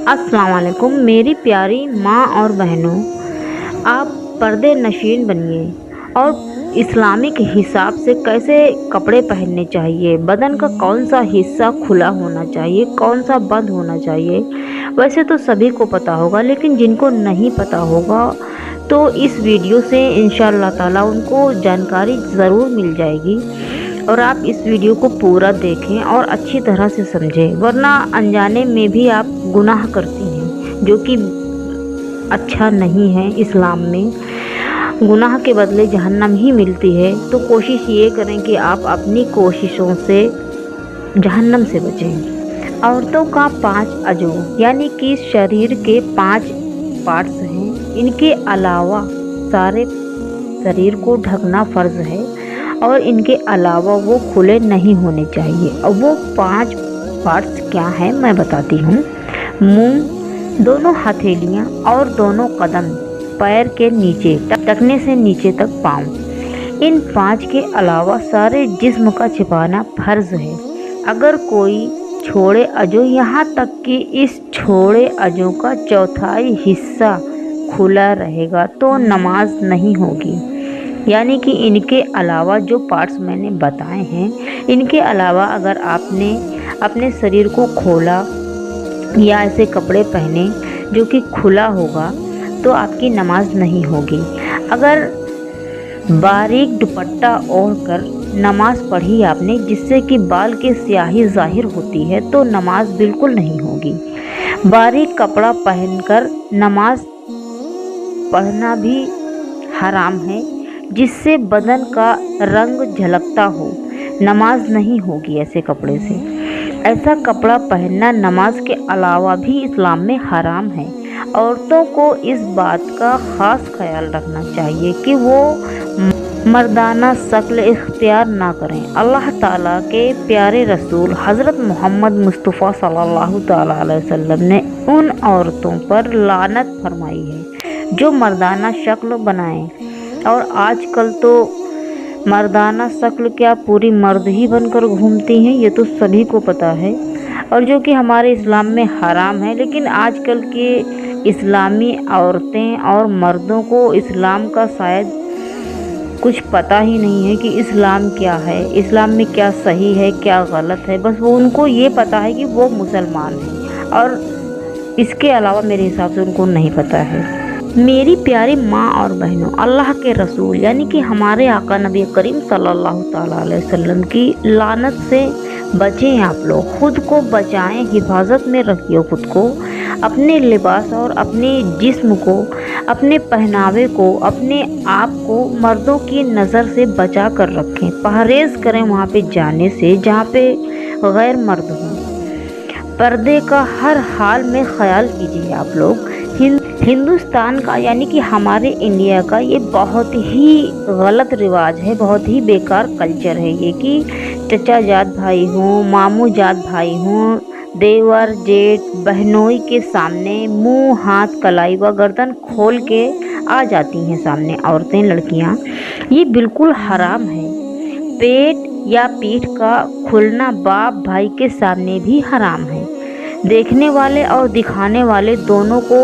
अस्सलाम वालेकुम मेरी प्यारी माँ और बहनों, आप पर्दे नशीन बनिए और इस्लामिक हिसाब से कैसे कपड़े पहनने चाहिए, बदन का कौन सा हिस्सा खुला होना चाहिए, कौन सा बंद होना चाहिए। वैसे तो सभी को पता होगा, लेकिन जिनको नहीं पता होगा तो इस वीडियो से इंशाअल्लाह ताला उनको जानकारी ज़रूर मिल जाएगी। और आप इस वीडियो को पूरा देखें और अच्छी तरह से समझें, वरना अनजाने में भी आप गुनाह करती हैं, जो कि अच्छा नहीं है। इस्लाम में गुनाह के बदले जहन्नम ही मिलती है। तो कोशिश ये करें कि आप अपनी कोशिशों से जहन्नम से बचें। औरतों का 5 अज़ू यानी कि शरीर के 5 पार्ट्स हैं। इनके अलावा सारे शरीर को ढकना फ़र्ज़ है और इनके अलावा वो खुले नहीं होने चाहिए। और वो 5 पार्ट्स क्या हैं मैं बताती हूँ। मुंह, दोनों हथेलियाँ और दोनों कदम, पैर के नीचे टखने से नीचे तक पाँव। इन 5 के अलावा सारे जिस्म का छिपाना फ़र्ज़ है। अगर कोई छोड़े अज़ू, यहाँ तक कि इस छोड़े अज़ू का चौथाई हिस्सा खुला रहेगा तो नमाज नहीं होगी। यानी कि इनके अलावा जो पार्ट्स मैंने बताए हैं, इनके अलावा अगर आपने अपने शरीर को खोला या ऐसे कपड़े पहने जो कि खुला होगा तो आपकी नमाज नहीं होगी। अगर बारीक दुपट्टा ओढ़कर नमाज पढ़ी आपने जिससे कि बाल की स्याही ज़ाहिर होती है तो नमाज बिल्कुल नहीं होगी। बारीक कपड़ा पहनकर नमाज पढ़ना भी हराम है जिससे बदन का रंग झलकता हो, नमाज नहीं होगी ऐसे कपड़े से। ऐसा कपड़ा पहनना नमाज के अलावा भी इस्लाम में हराम है। औरतों को इस बात का ख़ास ख्याल रखना चाहिए कि वो मर्दाना शक्ल इख्तियार ना करें। अल्लाह ताला के प्यारे रसूल हज़रत मोहम्मद मुस्तफ़ा सल्लल्लाहु ताला अलैहि वसल्लम ने उन औरतों पर लानत फरमाई है जो मर्दाना शक्ल बनाएं। और आजकल तो मर्दाना शक्ल क्या पूरी मर्द ही बनकर घूमती हैं, ये तो सभी को पता है, और जो कि हमारे इस्लाम में हराम है। लेकिन आजकल के इस्लामी औरतें और मर्दों को इस्लाम का शायद कुछ पता ही नहीं है कि इस्लाम क्या है, इस्लाम में क्या सही है क्या गलत है। बस वो उनको ये पता है कि वो मुसलमान हैं और इसके अलावा मेरे हिसाब से उनको नहीं पता है। मेरी प्यारी माँ और बहनों, अल्लाह के रसूल यानी कि हमारे आका नबी करीम सल्लल्लाहु ताला अलैहि वसल्लम की लानत से बचें। आप लोग खुद को बचाएं, हिफाजत में रखिए खुद को, अपने लिबास और अपने जिस्म को, अपने पहनावे को, अपने आप को मर्दों की नज़र से बचा कर रखें। परहेज़ करें वहाँ पे जाने से जहाँ पे गैर मर्द हों। पर्दे का हर हाल में ख्याल कीजिए आप लोग। हिंदुस्तान का यानी कि हमारे इंडिया का ये बहुत ही गलत रिवाज है, बहुत ही बेकार कल्चर है ये कि चचा जात भाई हों, मामू जात भाई हों, देवर जेठ बहनोई के सामने मुंह हाथ कलाई व गर्दन खोल के आ जाती हैं सामने औरतें लड़कियां। ये बिल्कुल हराम है। पेट या पीठ का खुलना बाप भाई के सामने भी हराम है। देखने वाले और दिखाने वाले दोनों को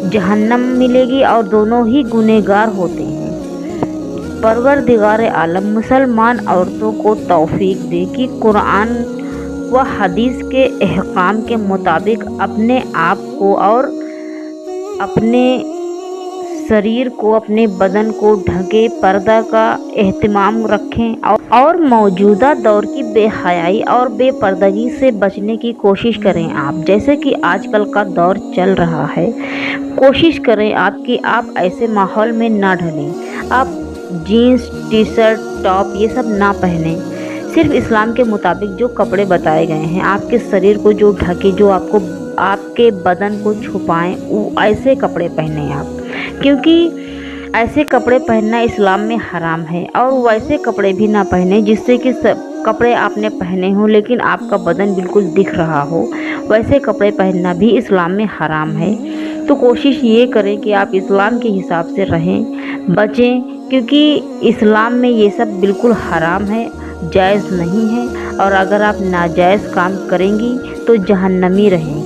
जहन्नम मिलेगी और दोनों ही गुनहगार होते हैं। परवरदिगार आलम मुसलमान औरतों को तौफीक दे कि कुरान व हदीस के अहकाम के मुताबिक अपने आप को और अपने शरीर को, अपने बदन को ढके, पर्दा का एहतमाम रखें और मौजूदा दौर की बेहयाई और बेपर्दगी से बचने की कोशिश करें। आप जैसे कि आजकल का दौर चल रहा है, कोशिश करें आप कि आप ऐसे माहौल में ना ढलें। आप जीन्स टी शर्ट टॉप ये सब ना पहनें। सिर्फ इस्लाम के मुताबिक जो कपड़े बताए गए हैं, आपके शरीर को जो ढके, जो आपको आपके बदन को छुपाएं, वो ऐसे कपड़े पहने आप, क्योंकि ऐसे कपड़े पहनना इस्लाम में हराम है। और वैसे कपड़े भी ना पहने जिससे कि सब कपड़े आपने पहने हों लेकिन आपका बदन बिल्कुल दिख रहा हो, वैसे कपड़े पहनना भी इस्लाम में हराम है। तो कोशिश ये करें कि आप इस्लाम के हिसाब से रहें, बचें, क्योंकि इस्लाम में ये सब बिल्कुल हराम है, जायज़ नहीं है। और अगर आप नाजायज़ काम करेंगी तो जहन्नमी रहेंगी।